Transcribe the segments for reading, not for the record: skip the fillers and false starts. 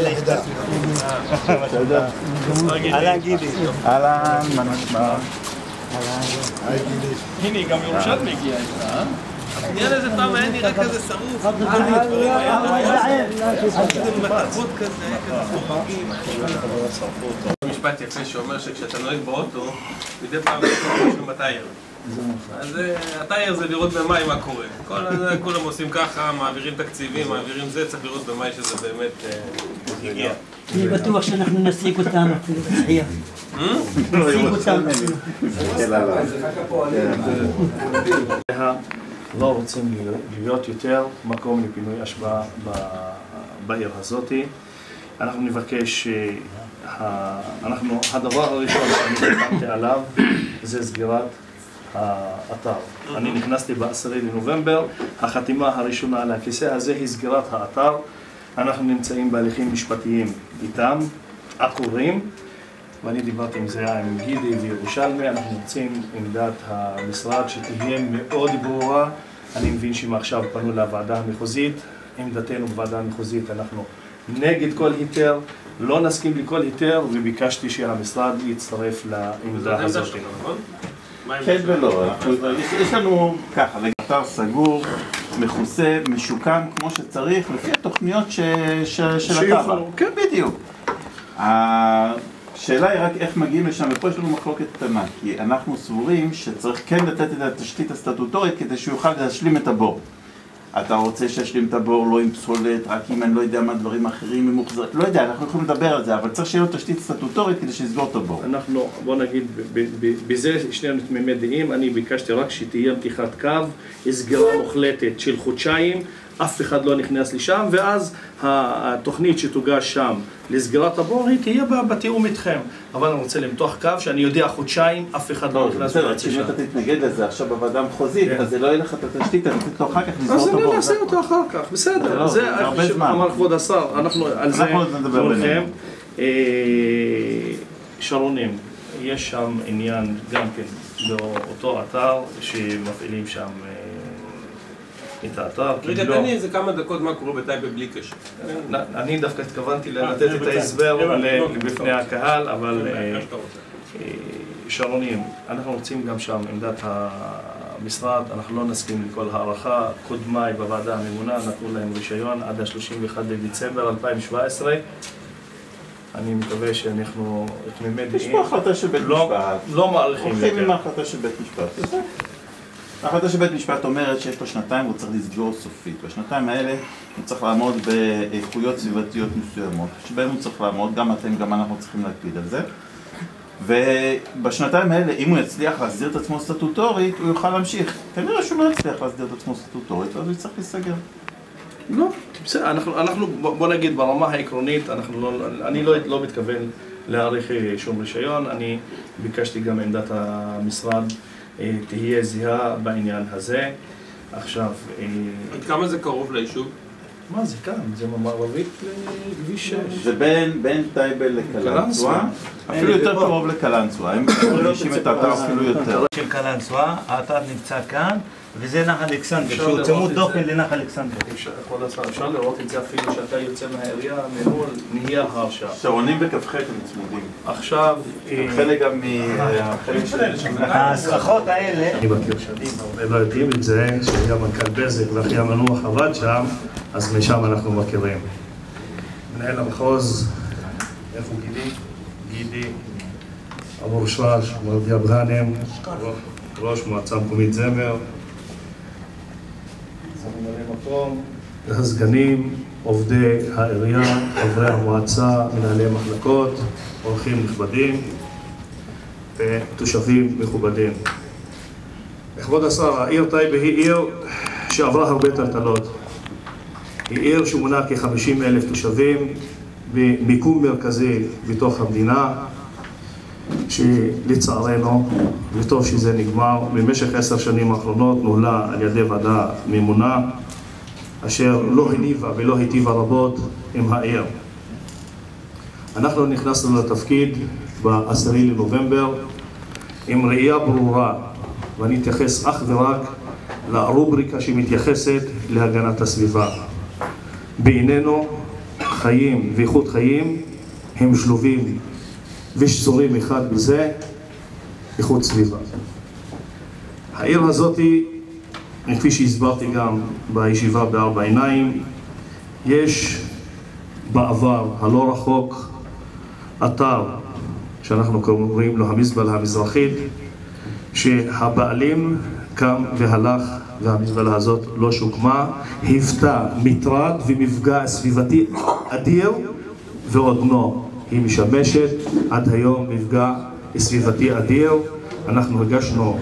היחידה. אהלן גידי. אהלן, מה נשמע? הנה, גם ירושלמי הגיע איתה, אה? העניין הזה פעם היה נראה כזה שרוף. מתכות כזה, כזה חופגים. משפט יפה שאומר שכשאתה נוהג באוטו, מדי פעם יש לו מטייר. אז הטייר זה לראות במאי מה קורה. כולם עושים ככה, מעבירים תקציבים, מעבירים זה, צריך לראות במאי שזה באמת הגיע. אני בטוח שאנחנו נשיג אותם אפילו בצחייה. נשיג אותם אפילו. לא רוצים להיות יותר מקום לפינוי אשפה בעיר הזאת. אנחנו נבקש, הדבר הראשון שאני חתמתי עליו זה סגירת האתר. אני נכנסתי ב10 לנובמבר, החתימה הראשונה על הכיסא הזה היא סגירת האתר. אנחנו נמצאים בהליכים משפטיים איתם, עקורים, ואני דיברתי עם זה עם גידי וירושלמי. אנחנו רוצים עמדת המשרד שתהיה מאוד ברורה. אני מבין שמעכשיו פנו לוועדה המחוזית, עמדתנו בוועדה המחוזית, אנחנו נגד כל היתר, לא נסכים לכל היתר, וביקשתי שהמשרד יצטרף לעמדה הזאת. כן ולא, יש לנו ככה, אתר סגור, מכוסה, משוקם כמו שצריך, לפי התוכניות של התב"ע. כן, בדיוק. השאלה היא רק איך מגיעים לשם, ופה יש לנו מחלוקת קטנה, כי אנחנו סבורים שצריך כן לתת את התשתית הסטטוטורית כדי שהוא יוכל להשלים את הבור. אתה רוצה שישלים את הבור לא עם פסולת, רק אם אני לא יודע מה דברים אחרים ממוחזרים, לא יודע, אנחנו יכולים לדבר על זה, אבל צריך שיהיה לו תשתית סטטוטורית כדי שיסגור את הבור. אנחנו, בוא נגיד, בזה שנינו תמימי דעים, אני ביקשתי רק שתהיה פתיחת קו, סגירה מוחלטת של חודשיים, אף אחד לא נכנס לשם, ואז התוכנית שתוגש שם לסגירת הבור היא תהיה בתיאום איתכם. אבל אני רוצה למתוח קו שאני יודע חודשיים, אף אחד לא נכנס לשם. אם אתה תתנגד לזה עכשיו בוועדה המחוזית, אז זה לא יהיה לך את התשתית, אני תתנו אחר כך לסגור את הבור. אז אני אעשה אותו אחר כך, בסדר. זה הרבה זמן. אמר כבוד השר, אנחנו על זה הולכים. שרונים, יש שם עניין גם כן באותו אתר שמפעילים שם את האתר. רגע, תן לי איזה כמה דקות מה קורה בטייבה בלי קשר. אני דווקא התכוונתי לתת את ההסבר בפני הקהל, אבל שרונים, אנחנו רוצים גם שם עמדת המשרד, אנחנו לא נסכים לכל הערכה. קודמיי בוועדה הממונה נתנו להם רישיון עד ה-31 לדצמבר 2017. אני מקווה שאנחנו תמימי דעים. יש פה החלטה של בית משפט. לא מעריכים יותר. הולכים עם ההחלטה של בית משפט. ההחלטה של בית משפט אומרת שיש לו שנתיים והוא צריך לסגור סופית. בשנתיים האלה הוא צריך לעמוד באיכויות סביבתיות מסוימות, שבהם הוא צריך לעמוד, גם אתם, גם אנחנו צריכים להקפיד על זה. ובשנתיים האלה, אם הוא יצליח להסדיר את עצמו סטטוטורית, הוא יוכל להמשיך. כנראה שהוא לא יצליח להסדיר את עצמו סטטוטורית, אז הוא יצטרך להיסגר. לא, בסדר, אנחנו בוא נגיד ברמה העקרונית, אני לא מתכוון להאריך שום רישיון. אני ביקשתי גם עמדת המשרד תהיה זהה בעניין הזה. עכשיו, עד כמה זה קרוב ליישוב? מה זה כאן? זה מערבית לכביש 6. זה בין טייבה לקלנסווה, אפילו יותר קרוב לקלנסווה, הם מרגישים את האתר אפילו יותר. של קלנסווה, האתר נמצא כאן, וזה נחל אלכסנדר, שהוא צמוד דופן לנחל אלכסנדר. אפשר לראות את זה אפילו שאתה יוצא מהעירייה, ממול נהיה הר שם. שרונים וכ"ח הם צמודים. עכשיו, חלק גם מהחלק שלהם. הסככות האלה... אני מכיר שנים, הרבה לא יודעים את זה, שהיה מנכ"ל בזק ואחי המנוח עבד שם, אז משם אנחנו מכירים. מנהל המחוז, איפה גידי? גידי, אבו רשרש, מרדיה בג'אנם, ראש מועצה מקומית זמר, ממלא מקום, הסגנים, עובדי העירייה, חברי המועצה, מנהלי מחלקות, אורחים נכבדים ותושבים מכובדים. כבוד השר, העיר טייבה היא עיר שעברה הרבה טלטלות. היא עיר שמונה כ-50,000 תושבים במיקום מרכזי בתוך המדינה, שלצערנו, וטוב שזה נגמר, במשך 10 שנים האחרונות נוהלה על ידי ועדה ממונה, אשר לא הניבה ולא היטיבה רבות עם העיר. אנחנו נכנסנו לתפקיד ב10 לנובמבר עם ראייה ברורה, ואני אתייחס אך ורק לרובריקה שמתייחסת להגנת הסביבה. בעינינו חיים ואיכות חיים הם שלובים ושזורים אחד בזה, איכות סביבה. העיר הזאת, כפי שהסברתי גם בישיבה בארבע עיניים, יש בעבר הלא רחוק אתר שאנחנו קוראים לו המזבלה המזרחית, שהבעלים קם והלך והמזבלה הזאת לא שוקמה, היוותה מטרד ומפגע סביבתי אדיר, ועוד לא, היא משמשת עד היום מפגע סביבתי אדיר. אנחנו הגשנו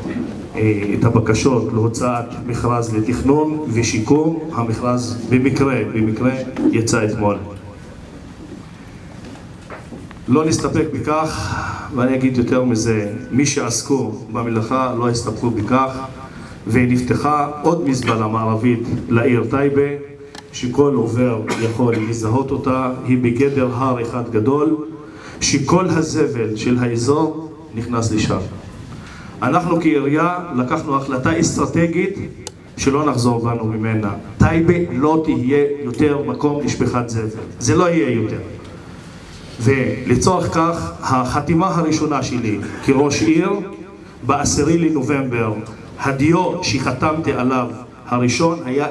את הבקשות להוצאת מכרז לתכנון ושיקום. המכרז במקרה יצא אתמול. לא נסתפק בכך, ואני אגיד יותר מזה, מי שעסקו במלאכה לא הסתפקו בכך, ונפתחה עוד מזבלה מערבית לעיר טייבה, שכל עובר יכול לזהות אותה. היא בגדר הר אחד גדול, שכל הזבל של האזור נכנס לשם. אנחנו כעירייה לקחנו החלטה אסטרטגית שלא נחזור בנו ממנה. טייבה לא תהיה יותר מקום לשפיכת זבל, זה לא יהיה יותר. ולצורך כך, החתימה הראשונה שלי כראש עיר, ב10 לנובמבר, הדיו שחתמתי עליו הראשון היה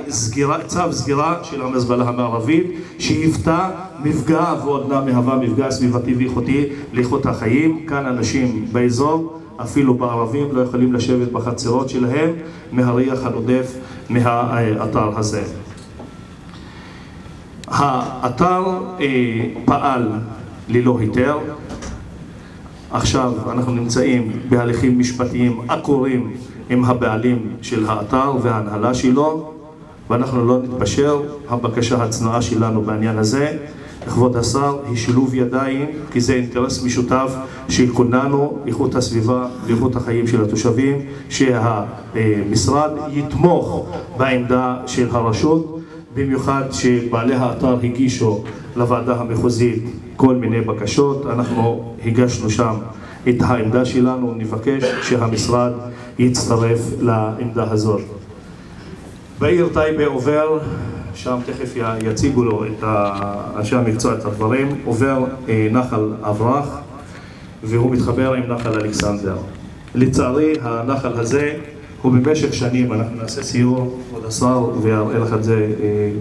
צו סגירה של המזבלה המערבית, שהיוותה מפגע ועודנה מהווה מפגע סביבתי ואיכותי לאיכות החיים. כאן אנשים באזור, אפילו בערבים, לא יכולים לשבת בחצרות שלהם מהריח הנודף מהאתר הזה. האתר פעל ללא היתר. עכשיו אנחנו נמצאים בהליכים משפטיים עקורים עם הבעלים של האתר וההנהלה שלו, ואנחנו לא נתפשר. הבקשה הצנועה שלנו בעניין הזה, כבוד השר, היא שילוב ידיים, כי זה אינטרס משותף של כולנו, איכות הסביבה ואיכות החיים של התושבים, שהמשרד יתמוך בעמדה של הרשות, במיוחד שבעלי האתר הגישו לוועדה המחוזית כל מיני בקשות. אנחנו הגשנו שם את העמדה שלנו, נבקש שהמשרד יצטרף לעמדה הזאת. בעיר טייבה עובר, שם תכף יציגו לו את אנשי המקצוע את הדברים, עובר נחל אברח והוא מתחבר עם נחל אלכסנדר. לצערי הנחל הזה הוא במשך שנים, אנחנו נעשה סיור כבוד השר ויראה לך את זה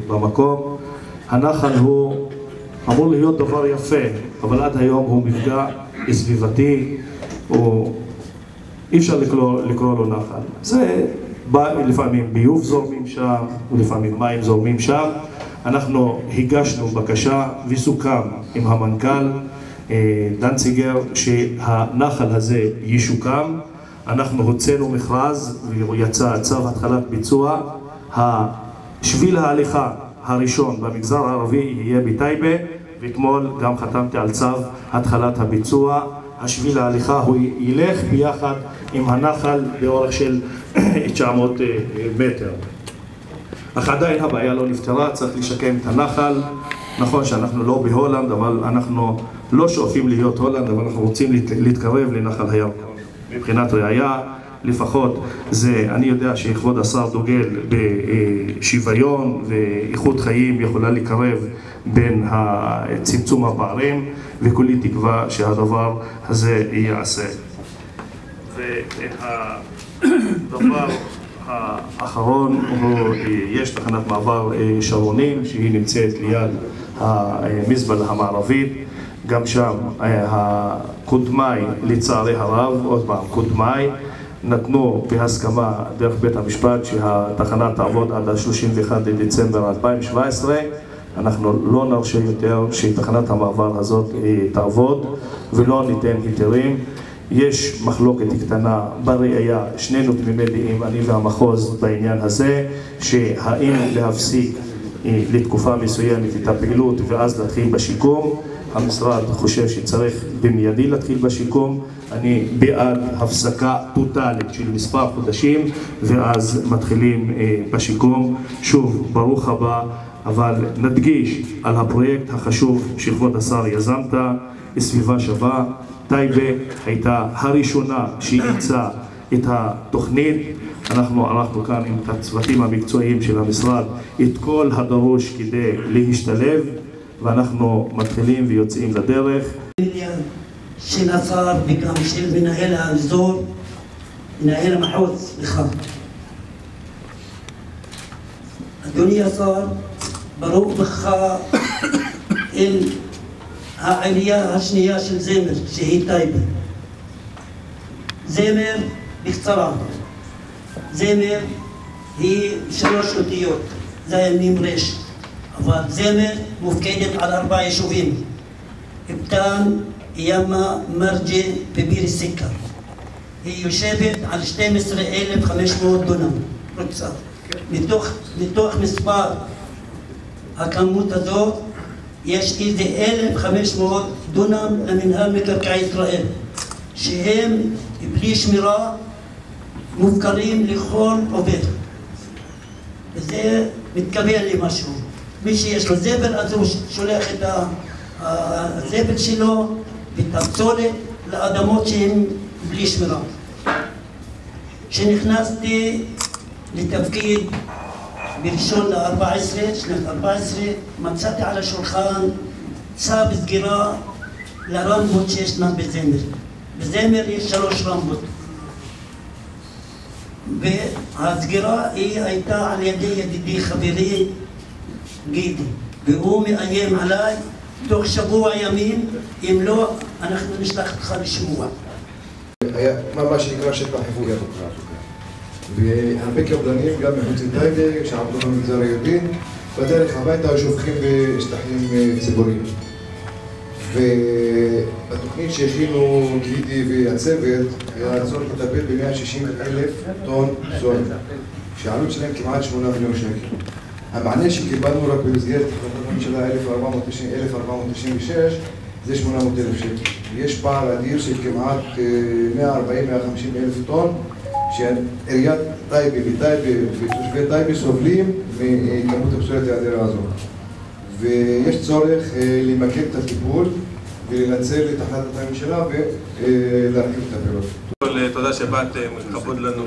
במקום. הנחל הוא אמור להיות דבר יפה, אבל עד היום הוא מפגע סביבתי, אי אפשר לקרוא לו נחל. זה לפעמים ביוב זורמים שם, ולפעמים מים זורמים שם. אנחנו הגשנו בקשה וסוכם עם המנכ"ל דנציגר שהנחל הזה ישוקם. אנחנו הוצאנו מכרז ויצא צו התחלת ביצוע. שביל ההליכה הראשון במגזר הערבי יהיה בטייבה, ואתמול גם חתמתי על צו התחלת הביצוע. השביל ההליכה הוא ילך ביחד עם הנחל באורך של 900 מטר. אך עדיין הבעיה לא נפתרה, צריך לשקם את הנחל. נכון שאנחנו לא בהולנד, אבל אנחנו לא שואפים להיות הולנד, אבל אנחנו רוצים להתקרב לנחל הירקון. מבחינת ראייה, לפחות זה, אני יודע שכבוד השר דוגל בשוויון ואיכות חיים יכולה לקרב בין צמצום הפערים, וכולי תקווה שהדבר הזה ייעשה. והדבר האחרון הוא, יש תחנת מעבר שרונים שהיא נמצאת ליד המזבלה המערבית. גם שם הקודמיי, לצערי הרב, עוד פעם קודמיי, נתנו בהסכמה דרך בית המשפט שהתחנה תעבוד עד ה-31 לדצמבר 2017. אנחנו לא נרשה יותר שתחנת המעבר הזאת תעבוד ולא ניתן היתרים. יש מחלוקת קטנה בראייה, שנינו תמימי דעים, אני והמחוז בעניין הזה, שהאם להפסיק לתקופה מסוימת את הפעילות ואז להתחיל בשיקום. המשרד חושב שצריך במיידי להתחיל בשיקום. אני בעד הפסקה טוטלית של מספר חודשים ואז מתחילים בשיקום. שוב, ברוך הבא, אבל נדגיש על הפרויקט החשוב שכבוד השר יזמת, סביבה שווה. טייבה הייתה הראשונה שאימצה את התוכנית. אנחנו ערכנו כאן עם הצוותים המקצועיים של המשרד את כל הדרוש כדי להשתלב, ואנחנו מתחילים ויוצאים לדרך. של השר וגם של מנהל האזור, מנהל המחוז, סליחה. אדוני השר, ברוך בך אל העירייה השנייה של זמר, שהיא טייבה. זמר, בקצרה, זמר היא 3 אותיות, זה מים רש, אבל זמר מופקדת על 4 יישובים, אבטן, ימה, מרג'ה וביר סיכר. היא יושבת על 12,500 דונם, רוצה. מתוך מספר הכמות הזאת יש איזה 1,500 דונם למנהל מקרקעי ישראל, שהם בלי שמירה מופקרים לכל עובד. וזה מתכוון למשהו. מי שיש לו זבל אז הוא שולח את הזבל שלו ואת הפסולת לאדמות שהן בלי שמירה. כשנכנסתי לתפקיד ב1/14, שנת 14, מצאתי על השולחן צו סגירה לרמבות שישנן בזמר. בזמר יש 3 רמבות. והסגירה היא הייתה על ידי ידידי חברי גידי, והוא מאיים עליי תוך שבוע ימים, אם לא, אנחנו נשלח אותך לשבוע. היה מה שנקרא שטח חיווי ירוק. והרבה קבלנים, גם מחוץ לטייבה, שעבדו במגזר היהודי, בדרך הביתה שופכים בשטחים ציבוריים. ובתוכנית שהכינו גידי והצוות, היה צורך לטפל ב160,000 טון פסולת, שהעלות שלהם כמעט 8 מיליון שקל. המענה שקיבלנו רק במסגרת החלטת הממשלה 1496 זה 800,000 שקל. יש פער אדיר של כמעט 140,000-150,000 טון שעיריית טייבה ותושבי טייבה סובלים מכמות הפסולת האדירה הזאת. ויש צורך למקד את הטיפול ולנצל את החלטת הממשלה ולהרחיב את הפעילות. תודה שבאת, כבוד לנו.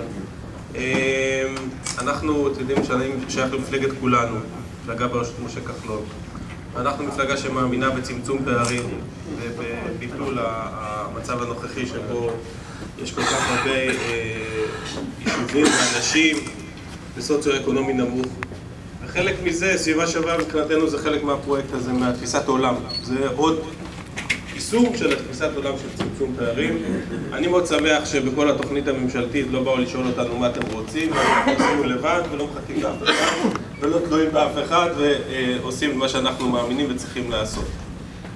אנחנו יודעים שאני שייך למפלגת כולנו, מפלגה בראשות משה כחלון. אנחנו מפלגה שמאמינה בצמצום פערים ובביטול המצב הנוכחי שבו יש כל כך הרבה יישובים ואנשים בסוציו-אקונומי נמוך. וחלק מזה, סביבה שווה מבחינתנו זה חלק מהפרויקט הזה, מהתפיסת עולם. זה עוד יישום של התפיסת עולם של צמצום פערים. אני מאוד שמח שבכל התוכנית הממשלתית לא באו לשאול אותנו מה אתם רוצים, ואנחנו עושים לבד ולא מחכים לאף אחד ולא תלויים באף אחד ועושים מה שאנחנו מאמינים וצריכים לעשות.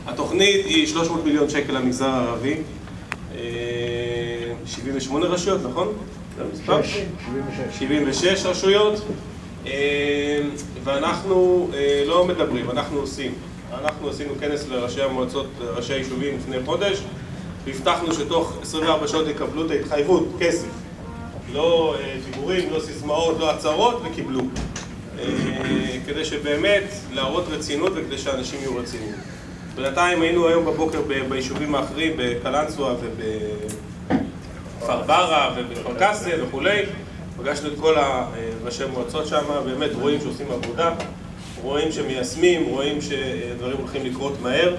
התוכנית היא 300 מיליון שקל למגזר הערבי, 78 רשויות, נכון? זה המספר? 76 רשויות, ואנחנו לא מדברים, אנחנו עושים. אנחנו עשינו כנס לראשי המועצות, ראשי היישובים לפני חודש, והבטחנו שתוך 24 שעות יקבלו את ההתחייבות, כסף. לא דיבורים, לא סיסמאות, לא הצהרות, וקיבלו. כדי שבאמת להראות רצינות וכדי שאנשים יהיו רציניים. בינתיים היינו היום בבוקר ביישובים האחרים, בקלנסווה ובכפר ברא ובכפר קאסם וכולי. פגשנו את כל ראשי המועצות שם, באמת רואים שעושים עבודה. רואים שמיישמים, רואים שדברים הולכים לקרות מהר.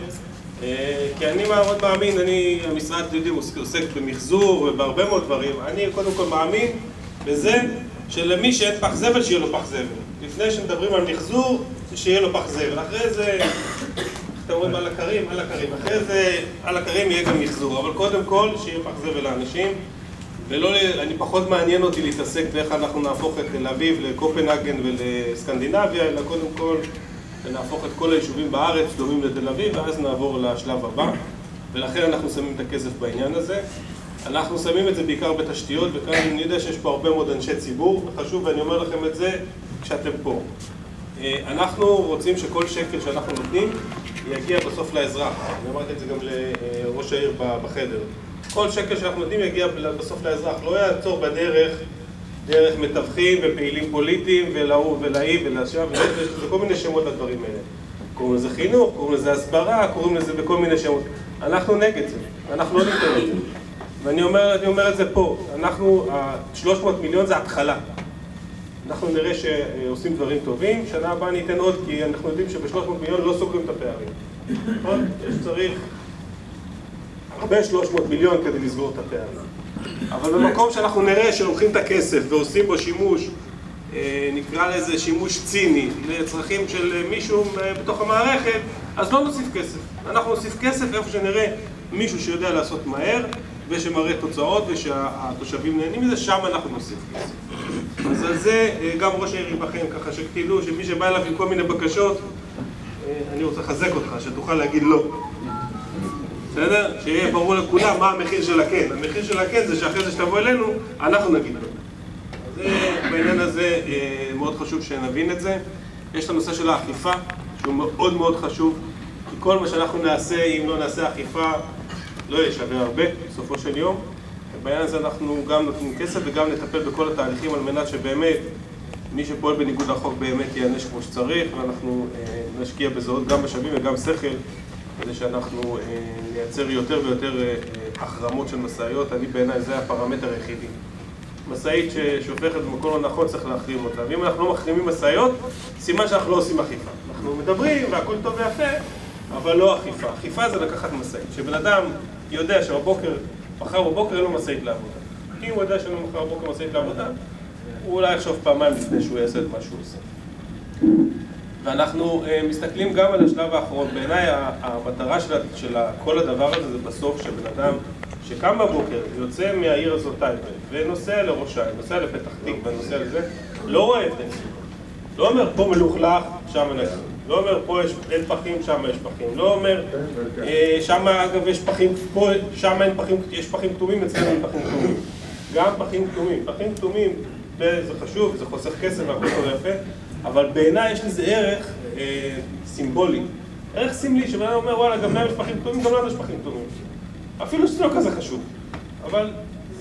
כי אני מאוד מאמין, המשרד יודעים, עוסק במחזור ובהרבה מאוד דברים. אני קודם כל מאמין בזה שלמי שאין פח זבל, שיהיה לו פח זבל. לפני שמדברים על מחזור, שיהיה לו פח זבל. אחרי זה, אתם אומרים על הקרים, על הקרים. אחרי זה, על הקרים יהיה גם מחזור. אבל קודם כל, שיהיה פח זבל לאנשים. אני פחות מעניין אותי להתעסק באיך אנחנו נהפוך את תל אביב לקופנהגן ולסקנדינביה, אלא קודם כל נהפוך את כל היישובים בארץ דומים לתל אביב, ואז נעבור לשלב הבא. ולכן אנחנו שמים את הכסף בעניין הזה. אנחנו שמים את זה בעיקר בתשתיות, וכאן אני יודע שיש פה הרבה מאוד אנשי ציבור, וחשוב, ואני אומר לכם את זה כשאתם פה. אנחנו רוצים שכל שקל שאנחנו נותנים יגיע בסוף לאזרח. אני אמרתי את זה גם לראש העיר בחדר. כל שקל שאנחנו נותנים יגיע בסוף לאזרח, לא יעצור בדרך, דרך מתווכים ופעילים פוליטיים ולהוא ולהיא ולשם, וכל מיני שמות לדברים האלה. קוראים לזה חינוך, קוראים לזה הסברה, קוראים לזה בכל מיני שמות. אנחנו נגד זה, אנחנו לא ניתן את זה. ואני אומר את זה פה, 300 מיליון זה התחלה. אנחנו נראה שעושים דברים טובים, שנה הבאה ניתן עוד, כי אנחנו יודעים שב-300 מיליון לא סוגרים את הפערים. נכון? צריך הרבה 300 מיליון כדי לסגור את הפערים. אבל במקום שאנחנו נראה שלוקחים את הכסף ועושים בו שימוש, נקרא לזה שימוש ציני, לצרכים של מישהו בתוך המערכת, אז לא נוסיף כסף. אנחנו נוסיף כסף איפה שנראה מישהו שיודע לעשות מהר, ושמראה תוצאות ושהתושבים נהנים מזה, שם אנחנו נוסיף כסף. אז על זה גם ראש העיר ייבחן, ככה שתדעו שמי שבא אליו עם כל מיני בקשות, אני רוצה לחזק אותך, שתוכל להגיד לא. בסדר? שיהיה ברור לכולם מה המחיר של הכן. המחיר של הכן זה שאחרי זה שתבוא אלינו, אנחנו נגיד לא. אז בעניין הזה מאוד חשוב שנבין את זה. יש את הנושא של האכיפה, שהוא מאוד מאוד חשוב, כי כל מה שאנחנו נעשה, אם לא נעשה אכיפה, לא יהיה שווה הרבה, בסופו של יום. בעניין הזה אנחנו גם נותנים כסף וגם נטפל בכל התהליכים על מנת שבאמת מי שפועל בניגוד לחוק באמת ייענש כמו שצריך, ואנחנו נשקיע בזה עוד גם משאבים וגם שכל כדי שאנחנו נייצר יותר ויותר החרמות של משאיות. אני בעיניי זה הפרמטר היחידי. משאית ששופכת במקום לא נכון צריך להחרים אותה, ואם אנחנו לא מחרימים משאיות, סימן שאנחנו לא עושים אכיפה. אנחנו מדברים והכל טוב ויפה, אבל לא אכיפה. אכיפה זה לקחת משאית. שבן אדם יודע מחר בבוקר אין לו משאית לעבודה. אם הוא יודע שאין לו מחר בבוקר משאית לעבודה, הוא אולי יחשוב פעמיים לפני שהוא יעשה את מה שהוא עושה. ואנחנו מסתכלים גם על השלב האחרון. בעיניי המטרה של כל הדבר הזה זה בסוף שבן אדם שקם בבוקר, יוצא מהעיר הזאת טייבה, ונוסע לראש העין, נוסע לפתח תקווה, נוסע לזה, לא רואה הבדל. לא אומר פה מלוכלך, שם נגיד. לא אומר פה אין פחים, שם יש פחים. לא אומר, שם אגב יש פחים, פה, שם אין פחים, יש פחים כתומים, אצלנו אין פחים כתומים. גם פחים כתומים. פחים כתומים זה חשוב, זה חוסך כסף והכל טוב ויפה, אבל בעיניי יש לזה ערך סימבולי. ערך סמלי, שבן אדם אומר, וואלה, גם להם יש פחים כתומים, גם לנו יש פחים כתומים. אפילו שזה לא כזה חשוב, אבל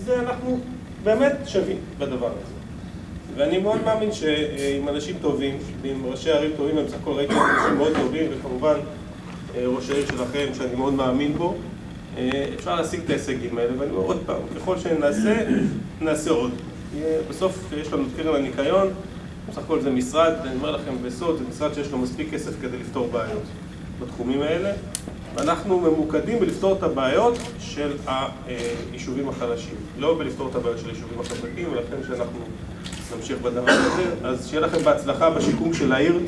זה אנחנו באמת שווים בדבר הזה. ואני מאוד מאמין שעם אנשים טובים, ועם ראשי ערים טובים, אני בסך הכל ראיתי אנשים מאוד טובים, וכמובן ראש העיר שלכם, שאני מאוד מאמין בו, אפשר להשיג את ההישגים האלה, ואני אומר עוד פעם, ככל שנעשה, נעשה עוד. בסוף יש לנו את קרן הניקיון, בסך הכל זה משרד, אני אומר לכם בסוד, זה משרד שיש לו מספיק כסף כדי לפתור בעיות בתחומים האלה, ואנחנו ממוקדים בלפתור את הבעיות של היישובים החלשים, לא בלפתור את הבעיות של היישובים החזקים, ולכן שאנחנו נמשיך בדבר הזה. אז שיהיה לכם בהצלחה בשיקום של העיר.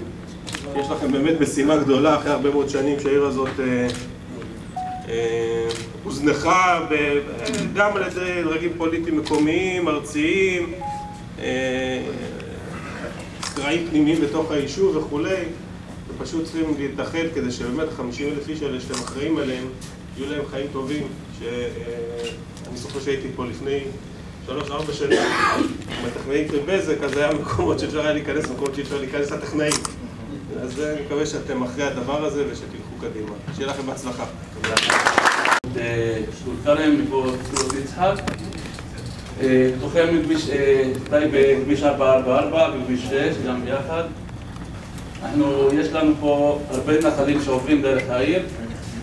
יש לכם באמת משימה גדולה אחרי הרבה מאוד שנים שהעיר הזאת הוזנחה גם על ידי דרגים פוליטיים מקומיים, ארציים, זרעים פנימיים בתוך היישוב וכולי. ופשוט צריכים להתאחד כדי שבאמת 50,000 איש האלה שאתם אחראים עליהם, יהיו להם חיים טובים. אני זוכר שהייתי פה לפני 3-4 שנים, עם הטכנאים של בזק, אז היה מקומות שאפשר היה להיכנס, מקומות שאפשר להיכנס לטכנאים. אז אני מקווה שאתם אחרי הדבר הזה ושתלכו קדימה. שיהיה לכם בהצלחה. שול כרם, מפה צורות יצחק. תוכם מכביש טייבה, כביש 444 וכביש 6, גם ביחד. יש לנו פה הרבה נחלים שעוברים דרך העיר.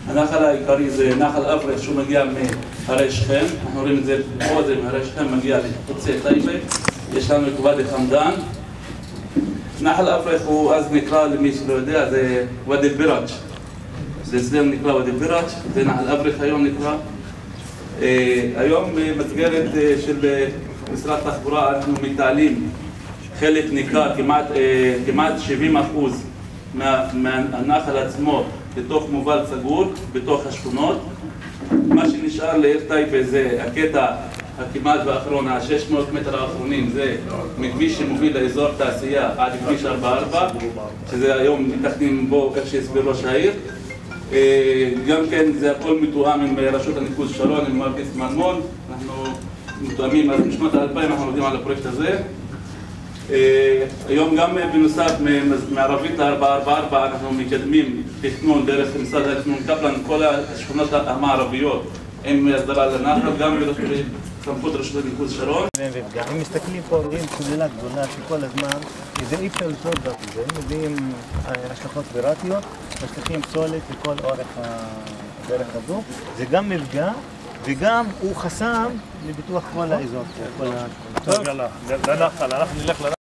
הנחל העיקרי זה נחל אפרץ שהוא מגיע מהרי שכם. אנחנו רואים את זה פה, זה מהרי שכם מגיע לחוצה טייבה. יש לנו את ואדי חמדאן. נחל אפרץ הוא אז נקרא, למי שלא יודע, זה ואדי אל-ביראג'. זה אצלנו נקרא ואדי אל-ביראג', זה נחל אפרץ היום נקרא. היום במסגרת של משרד התחבורה אנחנו מתעלים חלק ניכר, כמעט 70% מהנחל עצמו בתוך מובל סגור, בתוך השכונות. מה שנשאר לעיר טייבה זה הקטע הכמעט והאחרון, ה-600 מטר האחרונים, זה מכביש שמוביל לאזור תעשייה עד כביש 44, שזה היום מתכננים בו איך שהסביר ראש העיר. גם כן זה הכל מתואם עם רשות הניקוז שרון, עם מר גיס מנמון. אנחנו מתואמים, אז משנות ה-2000 אנחנו עובדים על הפרויקט הזה. היום גם בנוסף מערבית ל-444 אנחנו מקדמים תכנון דרך משרד התכנון קפלן כל השכונות המערביות עם הסדרה לנחל, גם בסמכות רשות הניקוז שרון. אם מסתכלים פה רואים סוללה גדולה שכל הזמן, זה אי אפשר לשרוד בזה, הם מביאים השלכות פיראטיות, משליכים פסולת לכל אורך הדרך הזו, זה גם מפגע וגם הוא חסם לביטוח כל האזור. טוב, יאללה, לנחל, אנחנו נלך לנחל.